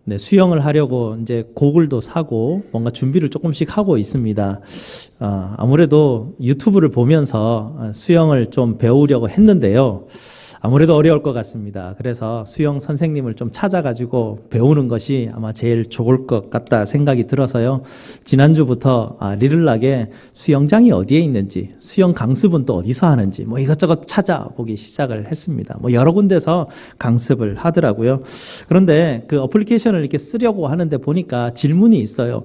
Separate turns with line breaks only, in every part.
네, 수영을 하려고 이제 고글도 사고 뭔가 준비를 조금씩 하고 있습니다. 아무래도 유튜브를 보면서 수영을 좀 배우려고 했는데요. 아무래도 어려울 것 같습니다. 그래서 수영 선생님을 좀 찾아가지고 배우는 것이 아마 제일 좋을 것 같다 생각이 들어서요. 지난주부터 리를락에 수영장이 어디에 있는지, 수영 강습은 또 어디서 하는지 뭐 이것저것 찾아보기 시작을 했습니다. 뭐 여러 군데서 강습을 하더라고요. 그런데 그 어플리케이션을 이렇게 쓰려고 하는데 보니까 질문이 있어요.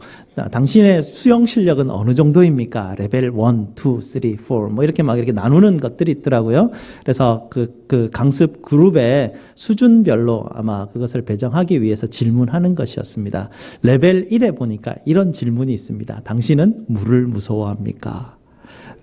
당신의 수영 실력은 어느 정도입니까? 레벨 1, 2, 3, 4 뭐 이렇게 막 이렇게 나누는 것들이 있더라고요. 그래서 그 강습 그룹의 수준별로 아마 그것을 배정하기 위해서 질문하는 것이었습니다. 레벨 1에 보니까 이런 질문이 있습니다. 당신은 물을 무서워합니까?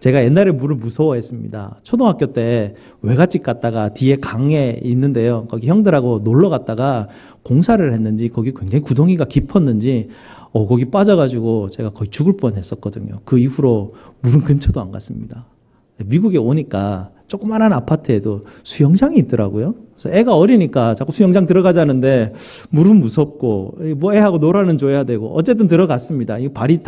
제가 옛날에 물을 무서워했습니다. 초등학교 때 외갓집 갔다가 뒤에 강에 있는데요. 거기 형들하고 놀러 갔다가 공사를 했는지 거기 굉장히 구덩이가 깊었는지 거기 빠져가지고 제가 거의 죽을 뻔했었거든요. 그 이후로 물은 근처도 안 갔습니다. 미국에 오니까 조그만한 아파트에도 수영장이 있더라고요. 그래서 애가 어리니까 자꾸 수영장 들어가자는데 물은 무섭고 뭐 애하고 놀아는 줘야 되고 어쨌든 들어갔습니다. 이 발이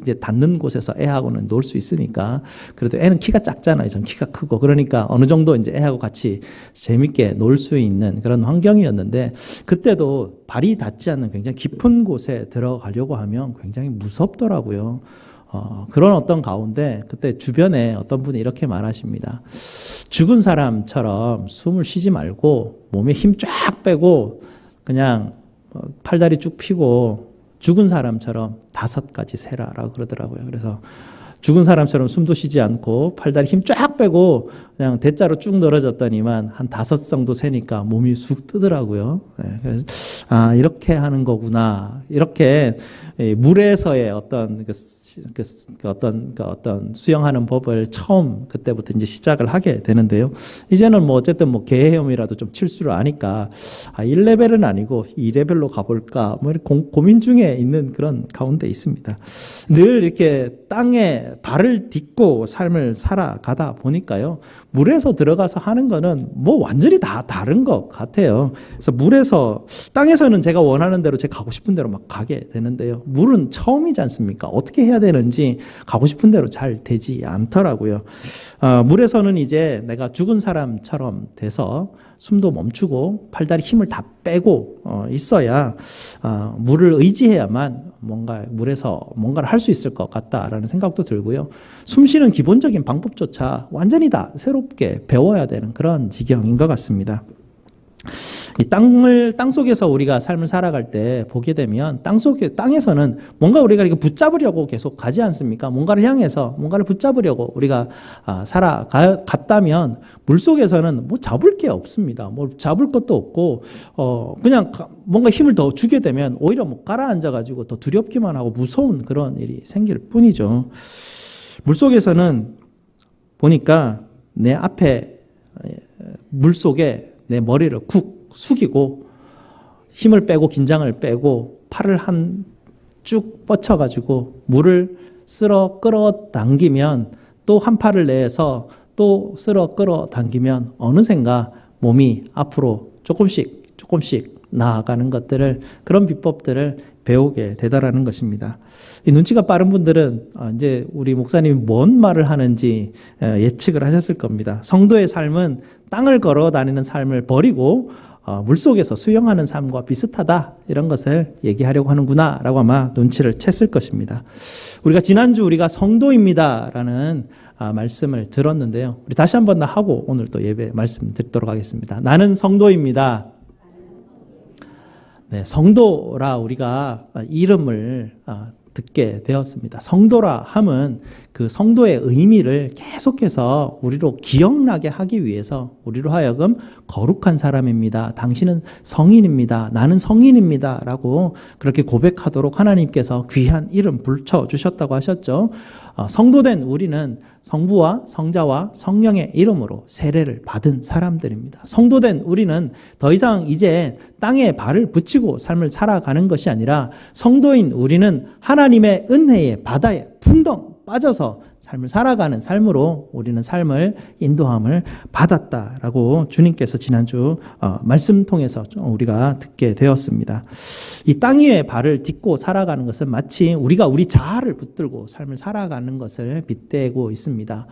이제 닿는 곳에서 애하고는 놀 수 있으니까 그래도 애는 키가 작잖아요. 전 키가 크고 그러니까 어느 정도 이제 애하고 같이 재밌게 놀 수 있는 그런 환경이었는데 그때도 발이 닿지 않는 굉장히 깊은 곳에 들어가려고 하면 굉장히 무섭더라고요. 그런 어떤 가운데 그때 주변에 어떤 분이 이렇게 말하십니다. 죽은 사람처럼 숨을 쉬지 말고 몸에 힘 쫙 빼고 그냥 팔다리 쭉 펴고 죽은 사람처럼 5가지 세라라고 그러더라고요. 그래서 죽은 사람처럼 숨도 쉬지 않고 팔다리 힘 쫙 빼고 그냥 대자로 쭉 늘어졌더니만 한 5 정도 세니까 몸이 쑥 뜨더라고요. 네, 그래서 이렇게 하는 거구나. 이렇게 물에서의 어떤 어떤 수영하는 법을 처음 그때부터 이제 시작을 하게 되는데요. 이제는 뭐 어쨌든 뭐 개 헤엄이라도 좀 칠 줄 아니까 1레벨은 아니고 2레벨로 가볼까 뭐 이렇게 고민 중에 있는 그런 가운데 있습니다. 늘 이렇게 땅에 발을 딛고 삶을 살아가다 보니까요. 물에서 들어가서 하는 거는 뭐 완전히 다 다른 것 같아요. 그래서 땅에서는 제가 원하는 대로 제가 가고 싶은 대로 막 가게 되는데요. 물은 처음이지 않습니까? 어떻게 해야 되는지 가고 싶은 대로 잘 되지 않더라고요. 물에서는 이제 내가 죽은 사람처럼 돼서 숨도 멈추고 팔다리 힘을 다 빼고 있어야 물을 의지해야만 물에서 뭔가를 할 수 있을 것 같다라는 생각도 들고요. 숨 쉬는 기본적인 방법조차 완전히 다 새롭게 배워야 되는 그런 지경인 것 같습니다. 이 땅 속에서 우리가 삶을 살아갈 때 보게 되면 땅에서는 뭔가 우리가 이렇게 붙잡으려고 계속 가지 않습니까? 뭔가를 향해서 뭔가를 붙잡으려고 우리가 살아갔다면 물 속에서는 뭐 잡을 게 없습니다. 뭐 잡을 것도 없고 그냥 뭔가 힘을 더 주게 되면 오히려 뭐 가라앉아가지고 더 두렵기만 하고 무서운 그런 일이 생길 뿐이죠. 물 속에서는 보니까 내 앞에 물 속에 내 머리를 쿡 숙이고 힘을 빼고 긴장을 빼고 팔을 쭉 뻗쳐가지고 물을 쓸어 끌어당기면 또 한 팔을 내서 또 쓸어 끌어당기면 어느샌가 몸이 앞으로 조금씩 나아가는 것들을 그런 비법들을 배우게 되더라는 것입니다. 이 눈치가 빠른 분들은 이제 우리 목사님이 뭔 말을 하는지 예측을 하셨을 겁니다. 성도의 삶은 땅을 걸어 다니는 삶을 버리고 물속에서 수영하는 삶과 비슷하다 이런 것을 얘기하려고 하는구나 라고 아마 눈치를 챘을 것입니다. 지난주 우리가 성도입니다라는 말씀을 들었는데요. 우리 다시 한번 하고 오늘 또 예배 말씀 듣도록 하겠습니다. 나는 성도입니다. 네, 성도라 우리가 이름을 듣게 되었습니다. 성도라 함은 그 성도의 의미를 계속해서 우리로 기억나게 하기 위해서 우리로 하여금 거룩한 사람입니다. 당신은 성인입니다. 나는 성인입니다. 라고 그렇게 고백하도록 하나님께서 귀한 이름 붙여주셨다고 하셨죠. 성도된 우리는 성부와 성자와 성령의 이름으로 세례를 받은 사람들입니다. 성도된 우리는 더 이상 이제 땅에 발을 붙이고 삶을 살아가는 것이 아니라 성도인 우리는 하나님의 은혜의 바다에 풍덩 빠져서 삶을 살아가는 삶으로 우리는 삶을 인도함을 받았다라고 주님께서 지난주 말씀 통해서 우리가 듣게 되었습니다. 이 땅 위에 발을 딛고 살아가는 것은 마치 우리가 우리 자아를 붙들고 삶을 살아가는 것을 빗대고 있습니다.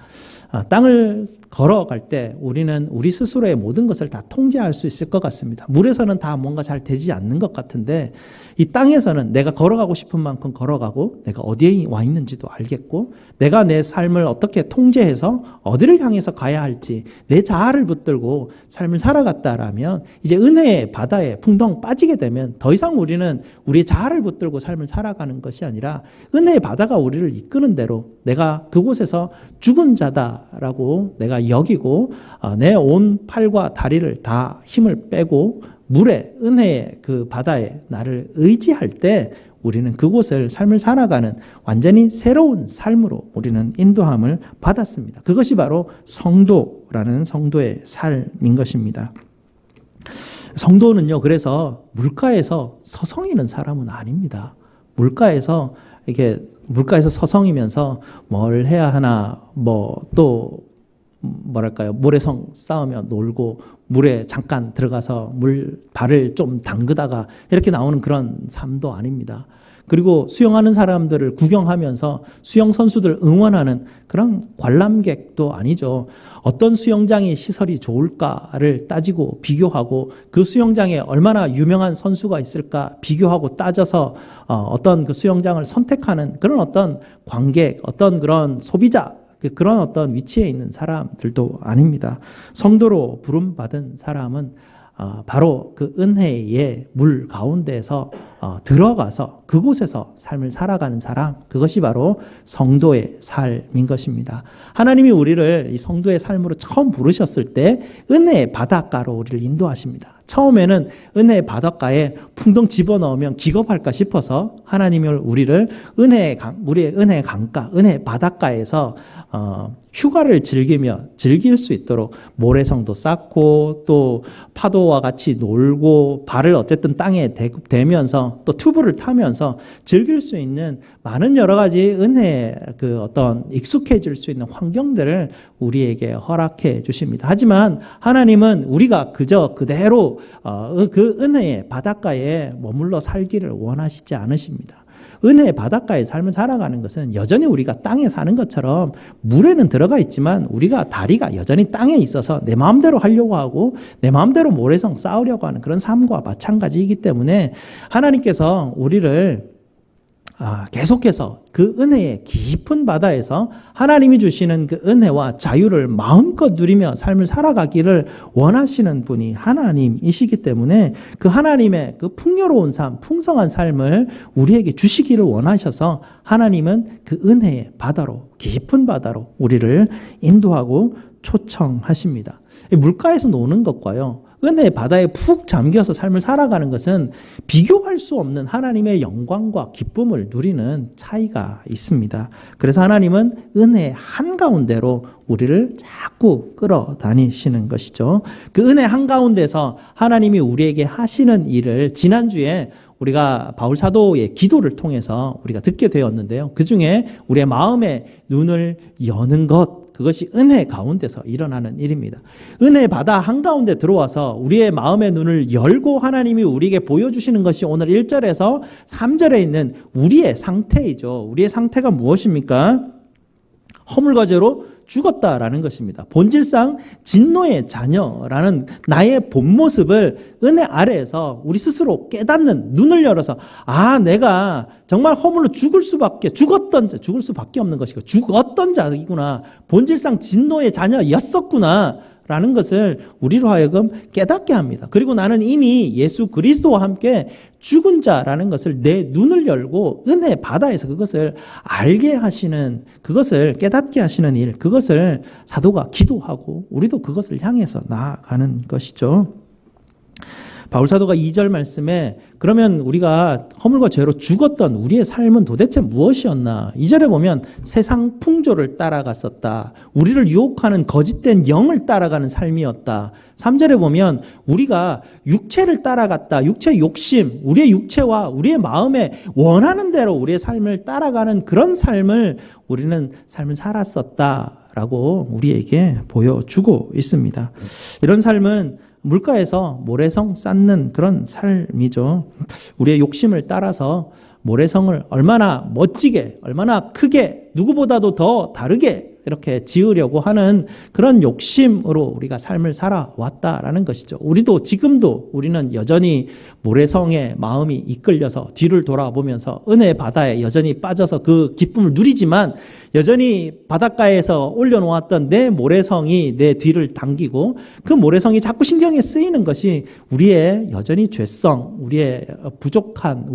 땅을 걸어갈 때 우리는 우리 스스로의 모든 것을 다 통제할 수 있을 것 같습니다. 물에서는 다 뭔가 잘 되지 않는 것 같은데 이 땅에서는 내가 걸어가고 싶은 만큼 걸어가고 내가 어디에 와 있는지도 알겠고 내가 내 삶을 어떻게 통제해서 어디를 향해서 가야 할지 내 자아를 붙들고 삶을 살아갔다라면 이제 은혜의 바다에 풍덩 빠지게 되면 더 이상 우리는 우리의 자아를 붙들고 삶을 살아가는 것이 아니라 은혜의 바다가 우리를 이끄는 대로 내가 그곳에서 죽은 자다라고 내가 여기고 내 온 팔과 다리를 다 힘을 빼고 물에 은혜의 그 바다에 나를 의지할 때 우리는 그곳을 삶을 살아가는 완전히 새로운 삶으로 우리는 인도함을 받았습니다. 그것이 바로 성도라는 성도의 삶인 것입니다. 성도는요, 그래서 물가에서 서성이는 사람은 아닙니다. 물가에서 서성이면서 뭘 해야 하나, 모래성 쌓으며 놀고 물에 잠깐 들어가서 발을 좀 담그다가 이렇게 나오는 그런 삶도 아닙니다. 그리고 수영하는 사람들을 구경하면서 수영 선수들 응원하는 그런 관람객도 아니죠. 어떤 수영장이 시설이 좋을까를 따지고 비교하고 그 수영장에 얼마나 유명한 선수가 있을까 비교하고 따져서 어떤 그 수영장을 선택하는 그런 어떤 관객, 어떤 그런 소비자, 그런 어떤 위치에 있는 사람들도 아닙니다. 성도로 부름받은 사람은 바로 그 은혜의 물 가운데에서 들어가서 그곳에서 삶을 살아가는 사람, 그것이 바로 성도의 삶인 것입니다. 하나님이 우리를 이 성도의 삶으로 처음 부르셨을 때 은혜의 바닷가로 우리를 인도하십니다. 처음에는 은혜의 바닷가에 풍덩 집어넣으면 기겁할까 싶어서 하나님이 우리의 은혜의 강가, 은혜의 바닷가에서 휴가를 즐길 수 있도록 모래성도 쌓고 또 파도와 같이 놀고 발을 어쨌든 땅에 대면서 또 튜브를 타면서 즐길 수 있는 많은 여러 가지 은혜의 그 어떤 익숙해질 수 있는 환경들을 우리에게 허락해 주십니다. 하지만 하나님은 우리가 그대로 그 은혜의 바닷가에 머물러 살기를 원하시지 않으십니다. 은혜의 바닷가의 삶을 살아가는 것은 여전히 우리가 땅에 사는 것처럼 물에는 들어가 있지만 우리가 다리가 여전히 땅에 있어서 내 마음대로 하려고 하고 내 마음대로 모래성 쌓으려고 하는 그런 삶과 마찬가지이기 때문에 하나님께서 우리를 계속해서 그 은혜의 깊은 바다에서 하나님이 주시는 그 은혜와 자유를 마음껏 누리며 삶을 살아가기를 원하시는 분이 하나님이시기 때문에 그 하나님의 그 풍요로운 삶, 풍성한 삶을 우리에게 주시기를 원하셔서 하나님은 그 은혜의 바다로, 깊은 바다로 우리를 인도하고 초청하십니다. 물가에서 노는 것과요, 은혜의 바다에 푹 잠겨서 삶을 살아가는 것은 비교할 수 없는 하나님의 영광과 기쁨을 누리는 차이가 있습니다. 그래서 하나님은 은혜의 한가운데로 우리를 자꾸 끌어다니시는 것이죠. 그 은혜 한가운데서 하나님이 우리에게 하시는 일을 지난주에 우리가 바울 사도의 기도를 통해서 우리가 듣게 되었는데요. 그 중에 우리의 마음의 눈을 여는 것, 그것이 은혜 가운데서 일어나는 일입니다. 은혜 바다 한가운데 들어와서 우리의 마음의 눈을 열고 하나님이 우리에게 보여주시는 것이 오늘 1절에서 3절에 있는 우리의 상태이죠. 우리의 상태가 무엇입니까? 허물과죄로 죽었다라는 것입니다. 본질상 진노의 자녀라는 나의 본 모습을 은혜 아래에서 우리 스스로 깨닫는 눈을 열어서 내가 정말 허물로 죽을 수밖에 없는 것이고 죽었던 자이구나. 본질상 진노의 자녀였었구나. 라는 것을 우리로 하여금 깨닫게 합니다. 그리고 나는 이미 예수 그리스도와 함께 죽은 자라는 것을 내 눈을 열고 은혜 바다에서 그것을 알게 하시는, 그것을 깨닫게 하시는 일, 그것을 사도가 기도하고 우리도 그것을 향해서 나아가는 것이죠. 바울사도가 2절 말씀에 그러면 우리가 허물과 죄로 죽었던 우리의 삶은 도대체 무엇이었나? 2절에 보면 세상 풍조를 따라갔었다. 우리를 유혹하는 거짓된 영을 따라가는 삶이었다. 3절에 보면 우리가 육체를 따라갔다. 육체 욕심, 우리의 육체와 우리의 마음에 원하는 대로 우리의 삶을 따라가는 그런 삶을 우리는 삶을 살았었다라고 우리에게 보여주고 있습니다. 이런 삶은 물가에서 모래성 쌓는 그런 삶이죠. 우리의 욕심을 따라서 모래성을 얼마나 멋지게, 얼마나 크게, 누구보다도 더 다르게 이렇게 지으려고 하는 그런 욕심으로 우리가 삶을 살아왔다라는 것이죠. 우리도 지금도 우리는 여전히 모래성에 마음이 이끌려서 뒤를 돌아보면서 은혜의 바다에 여전히 빠져서 그 기쁨을 누리지만 여전히 바닷가에서 올려놓았던 내 모래성이 내 뒤를 당기고 그 모래성이 자꾸 신경에 쓰이는 것이 우리의 여전히 죄성, 우리의 부족한,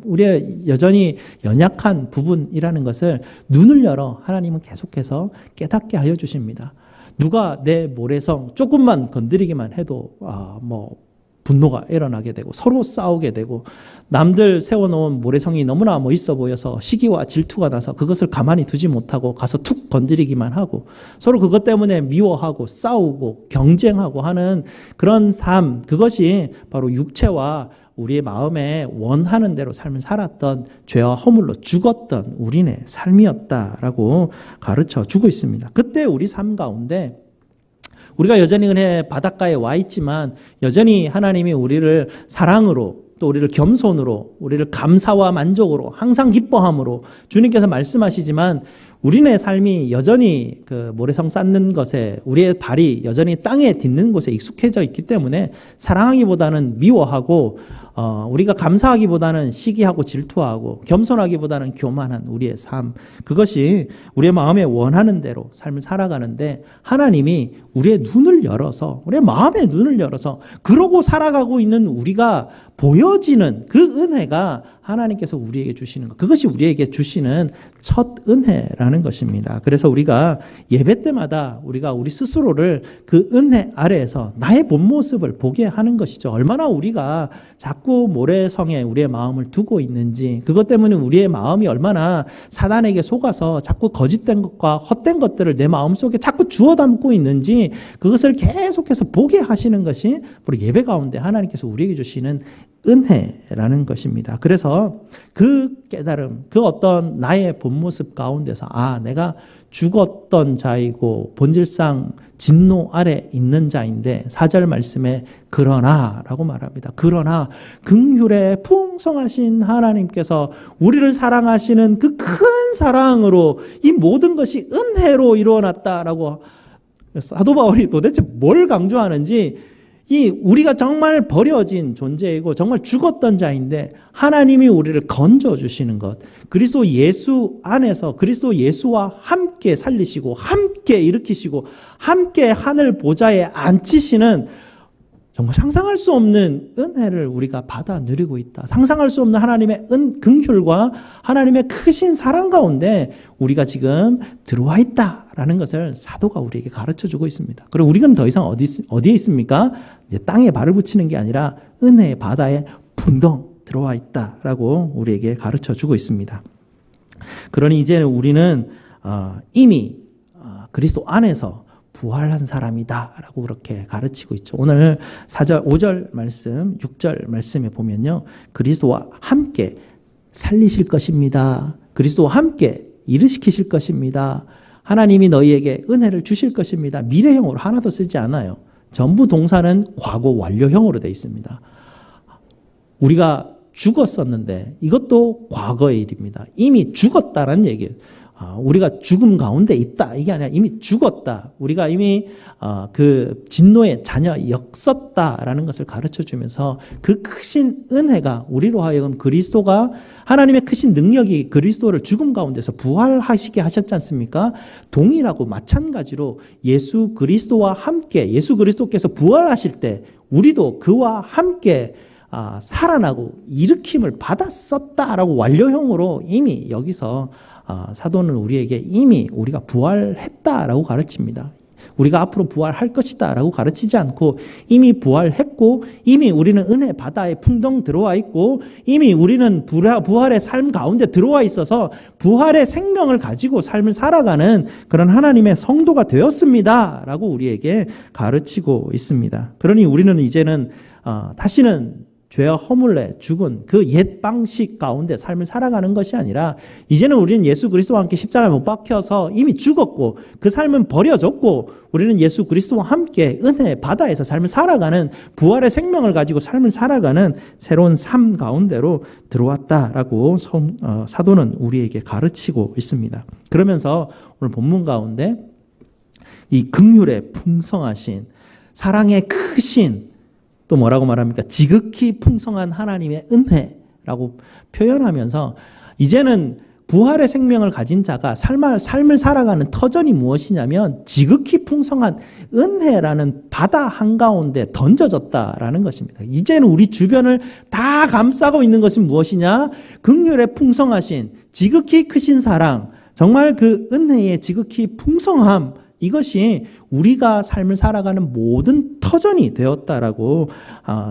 우리의 여전히 연약한 부분이라는 것을 눈을 열어 하나님은 계속해서 깨닫게 하여 주십니다. 누가 내 모래성 조금만 건드리기만 해도 분노가 일어나게 되고 서로 싸우게 되고 남들 세워놓은 모래성이 너무나 멋있어 보여서 시기와 질투가 나서 그것을 가만히 두지 못하고 가서 툭 건드리기만 하고 서로 그것 때문에 미워하고 싸우고 경쟁하고 하는 그런 삶, 그것이 바로 육체와 우리의 마음에 원하는 대로 삶을 살았던 죄와 허물로 죽었던 우리네 삶이었다라고 가르쳐 주고 있습니다. 그때 우리 삶 가운데 우리가 여전히 은혜 바닷가에 와 있지만 여전히 하나님이 우리를 사랑으로 또 우리를 겸손으로 우리를 감사와 만족으로 항상 기뻐함으로 주님께서 말씀하시지만 우리네 삶이 여전히 그 모래성 쌓는 것에 우리의 발이 여전히 땅에 딛는 곳에 익숙해져 있기 때문에 사랑하기보다는 미워하고 우리가 감사하기보다는 시기하고 질투하고 겸손하기보다는 교만한 우리의 삶, 그것이 우리의 마음에 원하는 대로 삶을 살아가는데 하나님이 우리의 눈을 열어서 우리의 마음의 눈을 열어서 그러고 살아가고 있는 우리가 보여지는 그 은혜가 하나님께서 우리에게 주시는 것, 그것이 우리에게 주시는 첫 은혜라는 것입니다. 그래서 우리가 예배 때마다 우리가 우리 스스로를 그 은혜 아래에서 나의 본 모습을 보게 하는 것이죠. 얼마나 우리가 자꾸 모래성에 우리의 마음을 두고 있는지, 그것 때문에 우리의 마음이 얼마나 사단에게 속아서 자꾸 거짓된 것과 헛된 것들을 내 마음속에 자꾸 주워 담고 있는지 그것을 계속해서 보게 하시는 것이 바로 예배 가운데 하나님께서 우리에게 주시는 은혜라는 것입니다. 그래서 그 깨달음, 그 어떤 나의 본 모습 가운데서 내가 죽었던 자이고 본질상 진노 아래 있는 자인데 4절 말씀에 그러나 라고 말합니다. 그러나 긍휼에 풍성하신 하나님께서 우리를 사랑하시는 그 큰 사랑으로 이 모든 것이 은혜로 이루어났다라고 사도 바울이 도대체 뭘 강조하는지, 우리가 정말 버려진 존재이고 정말 죽었던 자인데 하나님이 우리를 건져주시는 것, 그리스도 예수 안에서 그리스도 예수와 함께 살리시고 함께 일으키시고 함께 하늘 보좌에 앉히시는 정말 상상할 수 없는 은혜를 우리가 받아 누리고 있다. 상상할 수 없는 하나님의 긍휼과 하나님의 크신 사랑 가운데 우리가 지금 들어와 있다라는 것을 사도가 우리에게 가르쳐주고 있습니다. 그리고 우리는 더 이상 어디에 있습니까? 이제 땅에 발을 붙이는 게 아니라 은혜의 바다에 분덩 들어와 있다라고 우리에게 가르쳐주고 있습니다. 그러니 이제는 우리는 이미 그리스도 안에서 부활한 사람이다 라고 그렇게 가르치고 있죠. 오늘 4절, 5절 말씀, 6절 말씀에 보면요, 그리스도와 함께 살리실 것입니다. 그리스도와 함께 일으키실 것입니다. 하나님이 너희에게 은혜를 주실 것입니다. 미래형으로 하나도 쓰지 않아요. 전부 동사는 과거 완료형으로 되어 있습니다. 우리가 죽었었는데 이것도 과거의 일입니다. 이미 죽었다라는 얘기예요. 우리가 죽음 가운데 있다 이게 아니라 이미 죽었다. 우리가 이미 그 진노의 자녀였었다라는 것을 가르쳐주면서 그 크신 은혜가 우리로 하여금 그리스도가 하나님의 크신 능력이 그리스도를 죽음 가운데서 부활하시게 하셨지 않습니까? 동일하고 마찬가지로 예수 그리스도와 함께 예수 그리스도께서 부활하실 때 우리도 그와 함께 살아나고 일으킴을 받았었다라고 완료형으로 이미 여기서 사도는 우리에게 이미 우리가 부활했다라고 가르칩니다. 우리가 앞으로 부활할 것이다 라고 가르치지 않고 이미 부활했고 이미 우리는 은혜 바다에 풍덩 들어와 있고 이미 우리는 부활의 삶 가운데 들어와 있어서 부활의 생명을 가지고 삶을 살아가는 그런 하나님의 성도가 되었습니다 라고 우리에게 가르치고 있습니다. 그러니 우리는 이제는 다시는 죄와 허물에 죽은 그 옛 방식 가운데 삶을 살아가는 것이 아니라 이제는 우리는 예수 그리스도와 함께 십자가에 못 박혀서 이미 죽었고 그 삶은 버려졌고 우리는 예수 그리스도와 함께 은혜 바다에서 삶을 살아가는 부활의 생명을 가지고 삶을 살아가는 새로운 삶 가운데로 들어왔다라고 사도는 우리에게 가르치고 있습니다. 그러면서 오늘 본문 가운데 이 긍휼에 풍성하신 사랑의 크신 또 뭐라고 말합니까? 지극히 풍성한 하나님의 은혜라고 표현하면서 이제는 부활의 생명을 가진 자가 삶을 살아가는 터전이 무엇이냐면 지극히 풍성한 은혜라는 바다 한가운데 던져졌다라는 것입니다. 이제는 우리 주변을 다 감싸고 있는 것이 무엇이냐? 긍휼에 풍성하신 지극히 크신 사랑, 정말 그 은혜의 지극히 풍성함, 이것이 우리가 삶을 살아가는 모든 터전이 되었다라고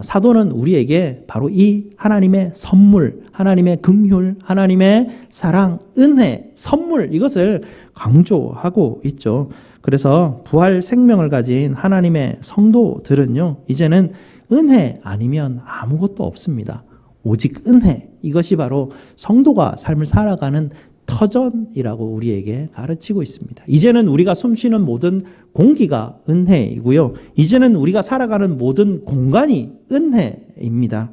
사도는 우리에게 바로 이 하나님의 선물, 하나님의 긍휼, 하나님의 사랑, 은혜, 선물 이것을 강조하고 있죠. 그래서 부활 생명을 가진 하나님의 성도들은요, 이제는 은혜 아니면 아무것도 없습니다. 오직 은혜, 이것이 바로 성도가 삶을 살아가는 터전이라고 우리에게 가르치고 있습니다. 이제는 우리가 숨쉬는 모든 공기가 은혜이고요. 이제는 우리가 살아가는 모든 공간이 은혜입니다.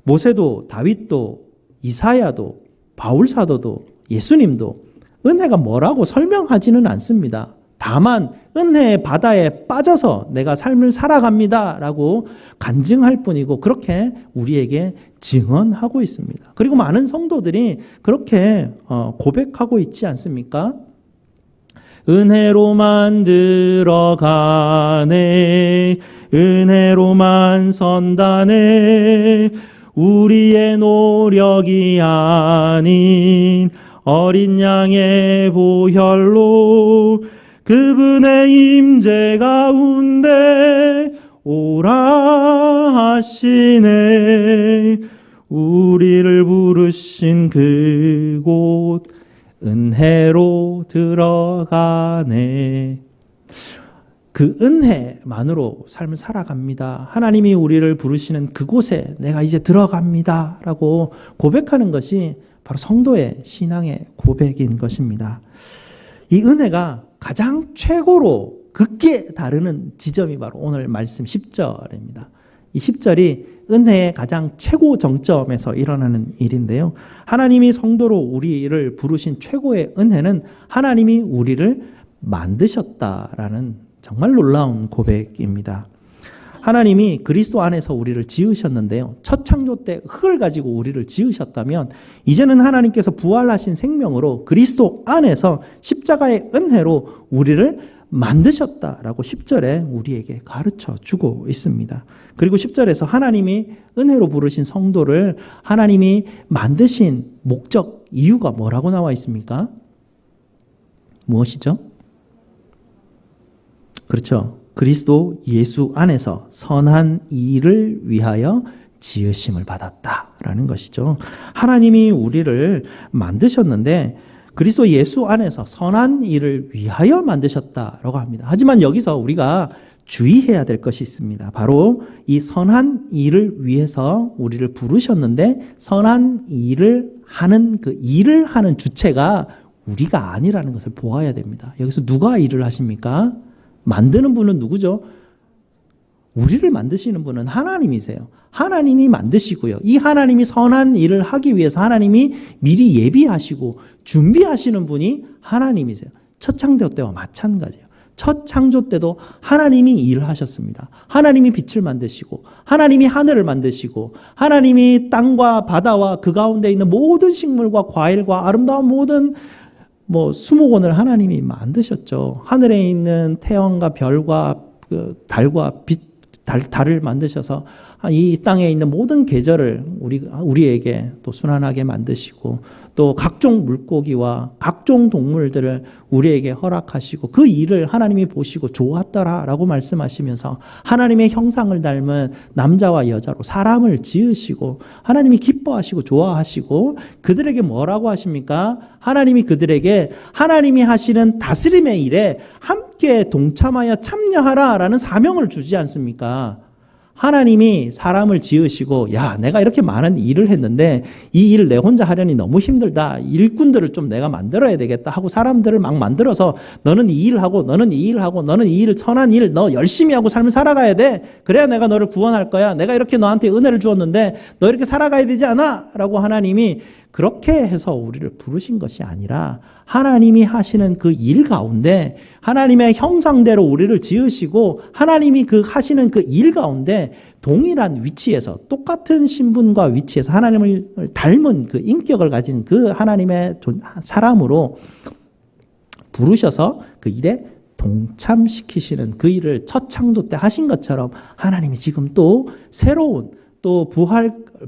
모세도 다윗도 이사야도 바울사도도 예수님도 은혜가 뭐라고 설명하지는 않습니다. 다만 은혜의 바다에 빠져서 내가 삶을 살아갑니다 라고 간증할 뿐이고 그렇게 우리에게 증언하고 있습니다. 그리고 많은 성도들이 그렇게 고백하고 있지 않습니까? 은혜로만 들어가네, 은혜로만 선다네, 우리의 노력이 아닌 어린 양의 보혈로 그분의 임재 가운데 오라 하시네. 우리를 부르신 그곳 은혜로 들어가네. 그 은혜만으로 삶을 살아갑니다. 하나님이 우리를 부르시는 그곳에 내가 이제 들어갑니다 라고 고백하는 것이 바로 성도의 신앙의 고백인 것입니다. 이 은혜가 가장 최고로 극게 다루는 지점이 바로 오늘 말씀 10절입니다. 이 10절이 은혜의 가장 최고 정점에서 일어나는 일인데요. 하나님이 성도로 우리를 부르신 최고의 은혜는 하나님이 우리를 만드셨다라는 정말 놀라운 고백입니다. 하나님이 그리스도 안에서 우리를 지으셨는데요. 첫 창조 때 흙을 가지고 우리를 지으셨다면 이제는 하나님께서 부활하신 생명으로 그리스도 안에서 십자가의 은혜로 우리를 만드셨다라고 10절에 우리에게 가르쳐 주고 있습니다. 그리고 10절에서 하나님이 은혜로 부르신 성도를 하나님이 만드신 목적, 이유가 뭐라고 나와 있습니까? 무엇이죠? 그렇죠. 그리스도 예수 안에서 선한 일을 위하여 지으심을 받았다라는 것이죠. 하나님이 우리를 만드셨는데 그리스도 예수 안에서 선한 일을 위하여 만드셨다라고 합니다. 하지만 여기서 우리가 주의해야 될 것이 있습니다. 바로 이 선한 일을 위해서 우리를 부르셨는데 선한 일을 하는 그 일을 하는 주체가 우리가 아니라는 것을 보아야 됩니다. 여기서 누가 일을 하십니까? 만드는 분은 누구죠? 우리를 만드시는 분은 하나님이세요. 하나님이 만드시고요. 이 하나님이 선한 일을 하기 위해서 하나님이 미리 예비하시고 준비하시는 분이 하나님이세요. 첫 창조 때와 마찬가지예요. 첫 창조 때도 하나님이 일을 하셨습니다. 하나님이 빛을 만드시고 하나님이 하늘을 만드시고 하나님이 땅과 바다와 그 가운데 있는 모든 식물과 과일과 아름다운 모든 수목원을 하나님이 만드셨죠. 하늘에 있는 태양과 별과 달과 달을 만드셔서 이 땅에 있는 모든 계절을 우리에게 또 순환하게 만드시고 또 각종 물고기와 각종 동물들을 우리에게 허락하시고 그 일을 하나님이 보시고 좋았더라라고 말씀하시면서 하나님의 형상을 닮은 남자와 여자로 사람을 지으시고 하나님이 기뻐하시고 좋아하시고 그들에게 뭐라고 하십니까? 하나님이 그들에게 하나님이 하시는 다스림의 일에 함께 동참하여 참여하라라는 사명을 주지 않습니까? 하나님이 사람을 지으시고 야 내가 이렇게 많은 일을 했는데 이 일을 내 혼자 하려니 너무 힘들다. 일꾼들을 좀 내가 만들어야 되겠다 하고 사람들을 막 만들어서 너는 이 일을 하고 너는 이 일을 하고 너는 이 일을 선한 일을 너 열심히 하고 삶을 살아가야 돼. 그래야 내가 너를 구원할 거야. 내가 이렇게 너한테 은혜를 주었는데 너 이렇게 살아가야 되지 않아? 라고 하나님이 그렇게 해서 우리를 부르신 것이 아니라 하나님이 하시는 그 일 가운데 하나님의 형상대로 우리를 지으시고 하나님이 그 하시는 그 일 가운데 동일한 위치에서 똑같은 신분과 위치에서 하나님을 닮은 그 인격을 가진 그 하나님의 사람으로 부르셔서 그 일에 동참시키시는 그 일을 첫 창조 때 하신 것처럼 하나님이 지금 또 새로운 또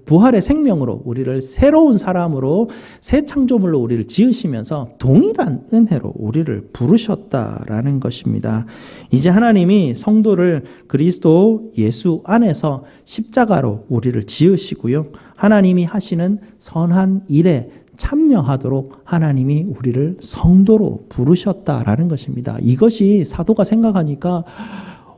부활의 생명으로 우리를 새로운 사람으로 새 창조물로 우리를 지으시면서 동일한 은혜로 우리를 부르셨다라는 것입니다. 이제 하나님이 성도를 그리스도 예수 안에서 십자가로 우리를 지으시고요. 하나님이 하시는 선한 일에 참여하도록 하나님이 우리를 성도로 부르셨다라는 것입니다. 이것이 사도가 생각하니까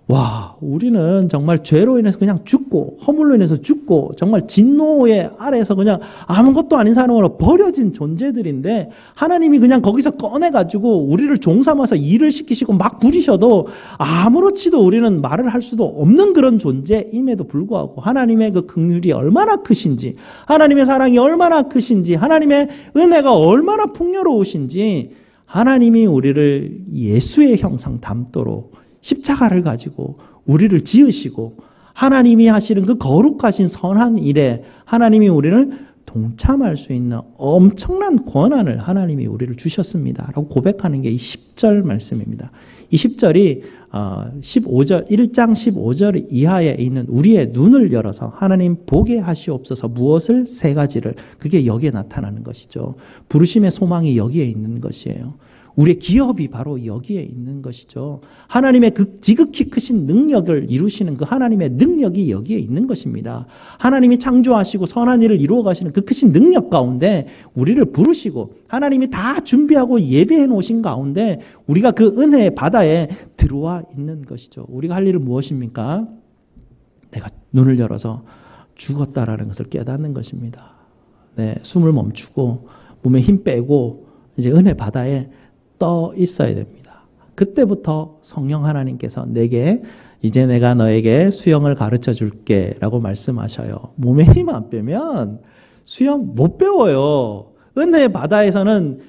와, 우리는 정말 죄로 인해서 그냥 죽고 허물로 인해서 죽고 정말 진노의 아래에서 그냥 아무것도 아닌 사람으로 버려진 존재들인데 하나님이 그냥 거기서 꺼내가지고 우리를 종삼아서 일을 시키시고 막 부리셔도 아무렇지도 우리는 말을 할 수도 없는 그런 존재임에도 불구하고 하나님의 그 긍휼이 얼마나 크신지 하나님의 사랑이 얼마나 크신지 하나님의 은혜가 얼마나 풍요로우신지 하나님이 우리를 예수의 형상 닮도록 십자가를 가지고 우리를 지으시고 하나님이 하시는 그 거룩하신 선한 일에 하나님이 우리를 동참할 수 있는 엄청난 권한을 하나님이 우리를 주셨습니다. 라고 고백하는 게 이 10절 말씀입니다. 이 10절이 15절, 1장 15절 이하에 있는 우리의 눈을 열어서 하나님 보게 하시옵소서 무엇을? 세 가지를. 그게 여기에 나타나는 것이죠. 부르심의 소망이 여기에 있는 것이에요. 우리의 기업이 바로 여기에 있는 것이죠. 하나님의 그 지극히 크신 능력을 이루시는 그 하나님의 능력이 여기에 있는 것입니다. 하나님이 창조하시고 선한 일을 이루어 가시는 그 크신 능력 가운데 우리를 부르시고 하나님이 다 준비하고 예배해 놓으신 가운데 우리가 그 은혜의 바다에 들어와 있는 것이죠. 우리가 할 일은 무엇입니까? 내가 눈을 열어서 죽었다라는 것을 깨닫는 것입니다. 네, 숨을 멈추고 몸에 힘 빼고 이제 은혜 바다에 떠 있어야 됩니다. 그때부터 성령 하나님께서 내게 이제 내가 너에게 수영을 가르쳐 줄게 라고 말씀하셔요. 몸에 힘 안 빼면 수영 못 배워요. 은혜의 바다에서는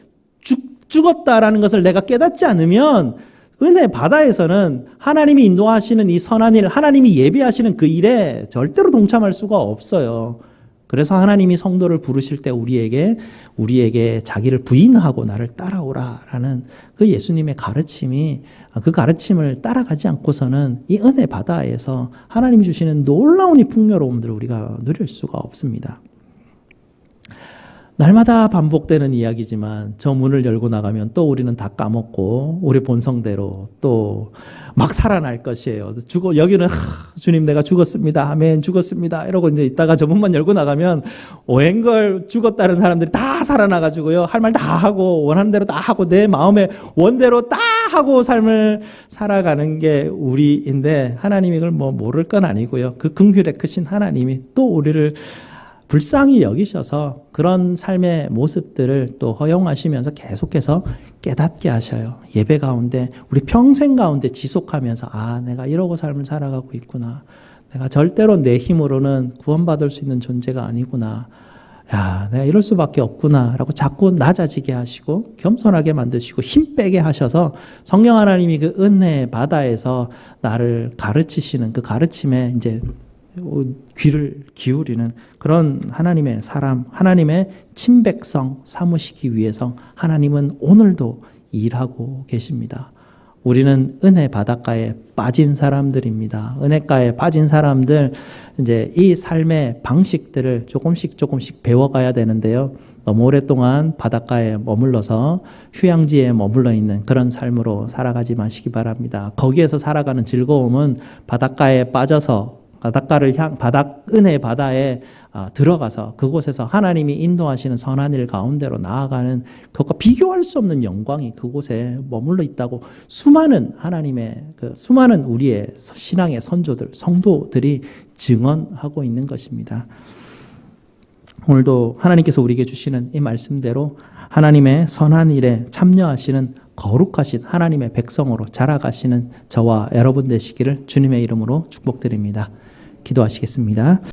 죽었다라는 것을 내가 깨닫지 않으면 은혜의 바다에서는 하나님이 인도하시는 이 선한 일, 하나님이 예비하시는 그 일에 절대로 동참할 수가 없어요. 그래서 하나님이 성도를 부르실 때 우리에게 자기를 부인하고 나를 따라오라라는 그 예수님의 가르침이 그 가르침을 따라가지 않고서는 이 은혜 바다에서 하나님이 주시는 놀라운 이 풍요로움들을 우리가 누릴 수가 없습니다. 날마다 반복되는 이야기지만 저 문을 열고 나가면 또 우리는 다 까먹고 우리 본성대로 또 막 살아날 것이에요. 여기는 주님 내가 죽었습니다. 아멘 죽었습니다. 이러고 이제 있다가 저 문만 열고 나가면 오행걸 죽었다는 사람들이 다 살아나가지고요. 할 말 다 하고 원하는 대로 다 하고 내 마음의 원대로 다 하고 삶을 살아가는 게 우리인데 하나님이 그걸 뭐 모를 건 아니고요. 그 긍휼에 크신 하나님이 또 우리를 불쌍히 여기셔서 그런 삶의 모습들을 또 허용하시면서 계속해서 깨닫게 하셔요. 예배 가운데 우리 평생 가운데 지속하면서 내가 이러고 삶을 살아가고 있구나. 내가 절대로 내 힘으로는 구원받을 수 있는 존재가 아니구나. 내가 이럴 수밖에 없구나 라고 자꾸 낮아지게 하시고 겸손하게 만드시고 힘 빼게 하셔서 성령 하나님이 그 은혜의 바다에서 나를 가르치시는 그 가르침에 이제 귀를 기울이는 그런 하나님의 사람, 하나님의 친백성 삼으시기 위해서 하나님은 오늘도 일하고 계십니다. 우리는 은혜 바닷가에 빠진 사람들입니다. 은혜가에 빠진 사람들, 이제 이 삶의 방식들을 조금씩 배워가야 되는데요. 너무 오랫동안 바닷가에 머물러서 휴양지에 머물러 있는 그런 삶으로 살아가지 마시기 바랍니다. 거기에서 살아가는 즐거움은 바닷가에 빠져서 은혜 바다에 들어가서 그곳에서 하나님이 인도하시는 선한 일 가운데로 나아가는 그것과 비교할 수 없는 영광이 그곳에 머물러 있다고 수많은 수많은 우리의 신앙의 선조들, 성도들이 증언하고 있는 것입니다. 오늘도 하나님께서 우리에게 주시는 이 말씀대로 하나님의 선한 일에 참여하시는 거룩하신 하나님의 백성으로 자라가시는 저와 여러분 되시기를 주님의 이름으로 축복드립니다. 기도하시겠습니다.